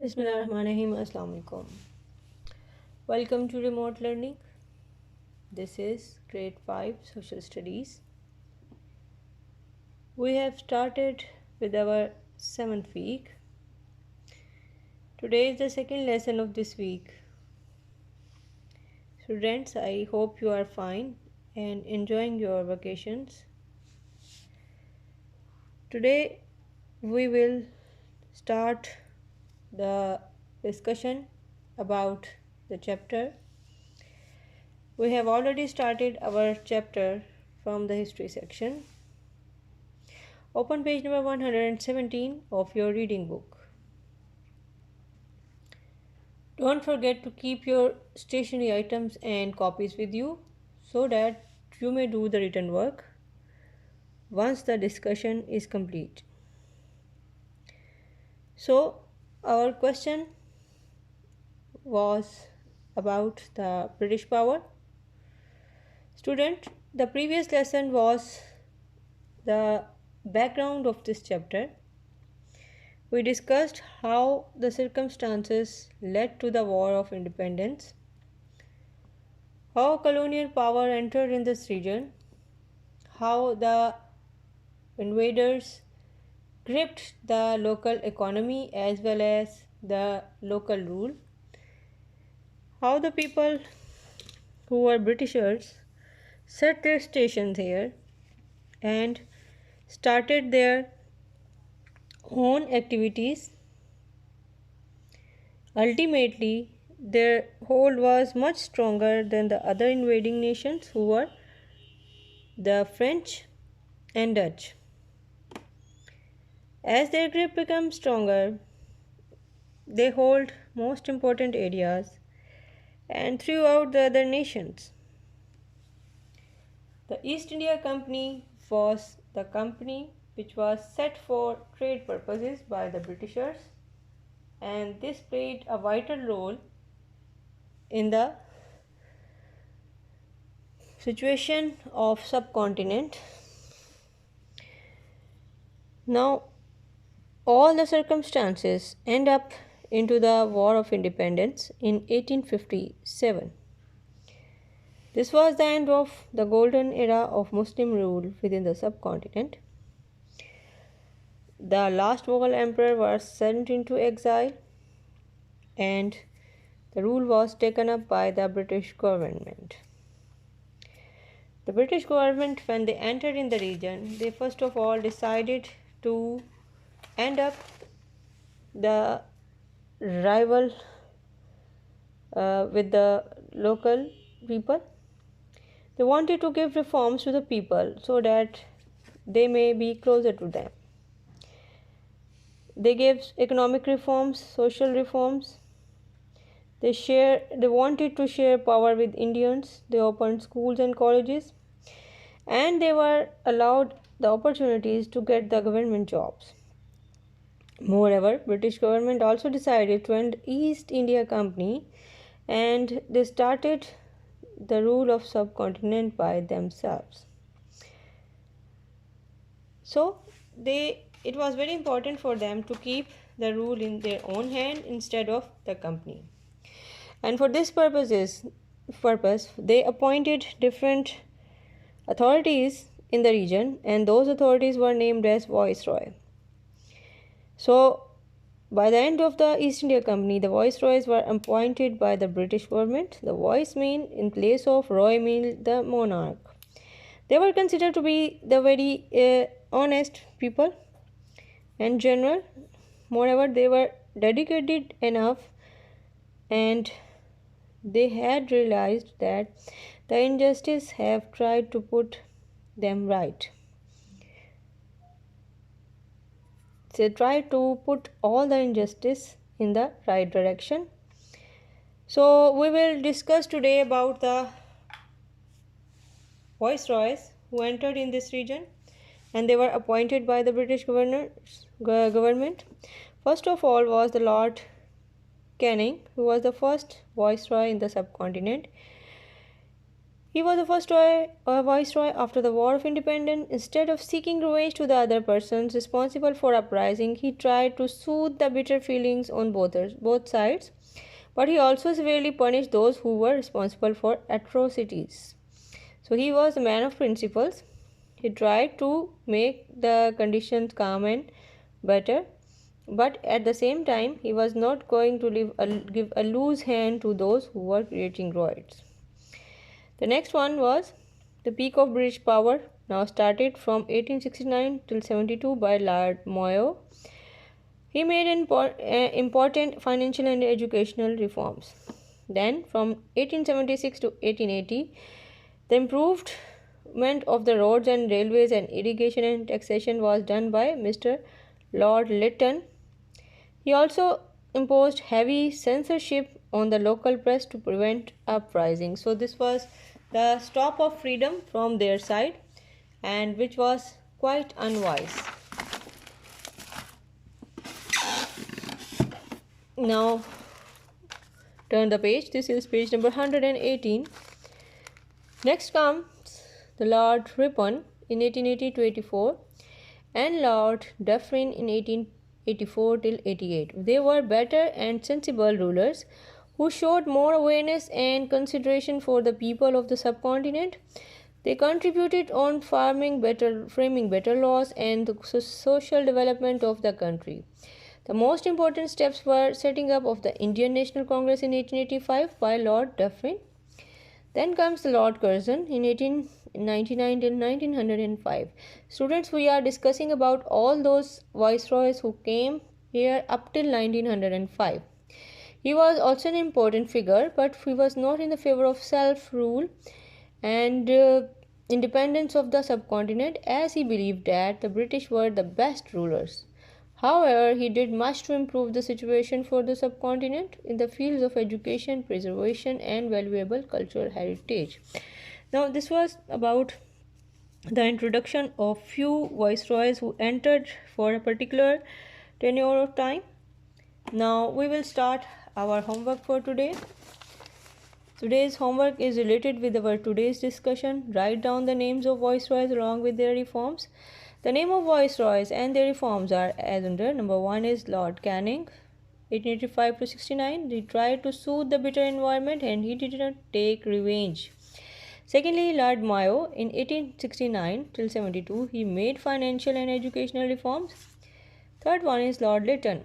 Bismillahirrahmanirrahim. Assalamu alaikum. Welcome to remote learning. This is grade 5 social studies. We have started with our 7th week. Today is the second lesson of this week. Students, I hope you are fine and enjoying your vacations. Today we will start the discussion about the chapter. We have already started our chapter from the history section. Open page number 117 of your reading book. Don't forget to keep your stationery items and copies with you so that you may do the written work once the discussion is complete. So, our question was about the British power. Student, the previous lesson was the background of this chapter. We discussed how the circumstances led to the War of Independence, how colonial power entered in this region, how the invaders gripped the local economy as well as the local rule, how the people who were Britishers set their stations here and started their own activities. Ultimately, their hold was much stronger than the other invading nations who were the French and Dutch. As their grip becomes stronger, they hold most important areas and throughout the other nations. The East India Company was the company which was set for trade purposes by the Britishers, and this played a vital role in the situation of subcontinent. Now all the circumstances end up into the War of Independence in 1857. This was the end of the golden era of Muslim rule within the subcontinent. The last Mughal emperor was sent into exile and the rule was taken up by the British government. The British government, when they entered in the region, they first of all decided to end up the rival with the local people. They wanted to give reforms to the people so that they may be closer to them. They gave economic reforms, social reforms. They wanted to share power with Indians. They opened schools and colleges, and they were allowed the opportunities to get the government jobs. Moreover, British government also decided to end East India Company, and they started the rule of subcontinent by themselves. So it was very important for them to keep the rule in their own hand instead of the company. And for this purpose, they appointed different authorities in the region, and those authorities were named as viceroy. So by the end of the East India Company, the viceroys were appointed by the British government. The vice mean in place of roy mean the monarch. They were considered to be the very honest people and general. Moreover, they were dedicated enough and they had realized that the injustice have tried to put them right. They tried to put all the injustice in the right direction. So we will discuss today about the viceroys who entered in this region, and they were appointed by the British government. First of all was the Lord Canning, who was the first viceroy in the subcontinent. He was the first viceroy after the War of Independence. Instead of seeking revenge to the other persons responsible for uprising, he tried to soothe the bitter feelings on both sides, but he also severely punished those who were responsible for atrocities. So he was a man of principles. He tried to make the conditions calm and better, but at the same time, he was not going to give a loose hand to those who were creating riots. The next one was the peak of British power, now started from 1869 till 72 by Lord Mayo. He made important financial and educational reforms. Then, from 1876 to 1880, the improvement of the roads and railways and irrigation and taxation was done by Mr. Lord Lytton. He also imposed heavy censorship on the local press to prevent uprising. So this was the stop of freedom from their side, and which was quite unwise. Now turn the page. This is page number 118. Next comes the Lord Ripon in 1880 to 84 and Lord Dufferin in 1884 till 88. They were better and sensible rulers who showed more awareness and consideration for the people of the subcontinent. They contributed on framing better laws and the social development of the country. The most important steps were setting up of the Indian National Congress in 1885 by Lord Dufferin. Then comes the Lord Curzon in 1899 till 1905. Students, we are discussing about all those viceroys who came here up till 1905. He was also an important figure, but he was not in the favor of self-rule and independence of the subcontinent, as he believed that the British were the best rulers. However, he did much to improve the situation for the subcontinent in the fields of education, preservation, and valuable cultural heritage. Now, this was about the introduction of few viceroys who entered for a particular tenure of time. Now, we will start our homework for today. Today's homework is related with our today's discussion. Write down the names of viceroys along with their reforms. The name of viceroys and their reforms are as under. Number 1 is Lord Canning, 1885 to 69. He tried to soothe the bitter environment and he did not take revenge. Secondly, Lord Mayo, in 1869 till 72, he made financial and educational reforms. Third one is Lord Lytton,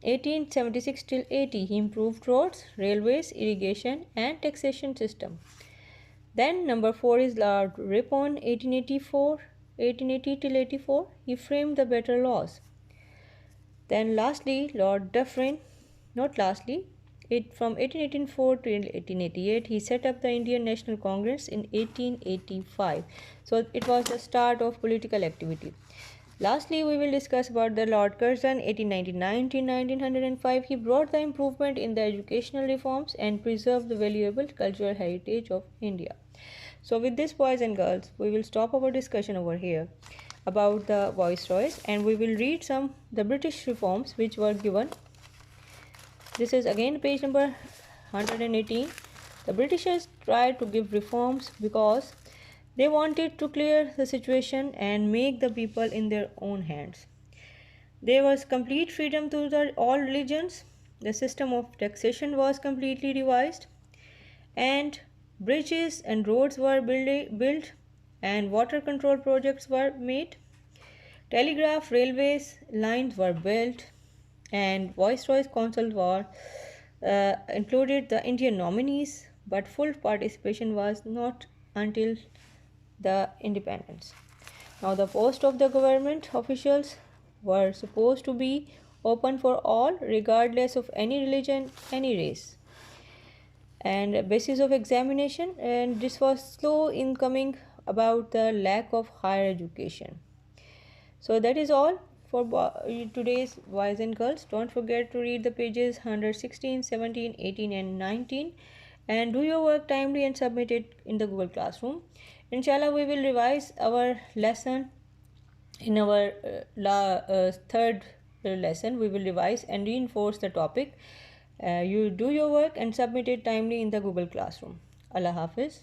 1876 till 80. He improved roads, railways, irrigation, and taxation system. Then number 4 is Lord Ripon, 1880 till 84. He framed the better laws. Then lastly, Lord Dufferin, not lastly, from 1884 to 1888, he set up the Indian National Congress in 1885. So it was the start of political activity. Lastly, we will discuss about the Lord Curzon, 1899 to 1905. He brought the improvement in the educational reforms and preserved the valuable cultural heritage of India. So with this, boys and girls, we will stop our discussion over here about the viceroys and we will read some the British reforms which were given. This is again page number 118. The Britishers tried to give reforms because they wanted to clear the situation and make the people in their own hands. There was complete freedom to all religions. The system of taxation was completely revised and bridges and roads were built and water control projects were made. Telegraph railways lines were built and Viceroy's council were included the Indian nominees, but full participation was not until the independence. Now the post of the government officials were supposed to be open for all regardless of any religion, any race. And basis of examination, and this was slow in coming about the lack of higher education. So that is all for today's boys and girls. Don't forget to read the pages 116, 17, 18 and 19 and do your work timely and submit it in the Google Classroom. Inshallah, we will revise our lesson in our third lesson. We will revise and reinforce the topic. You do your work and submit it timely in the Google Classroom. Allah Hafiz.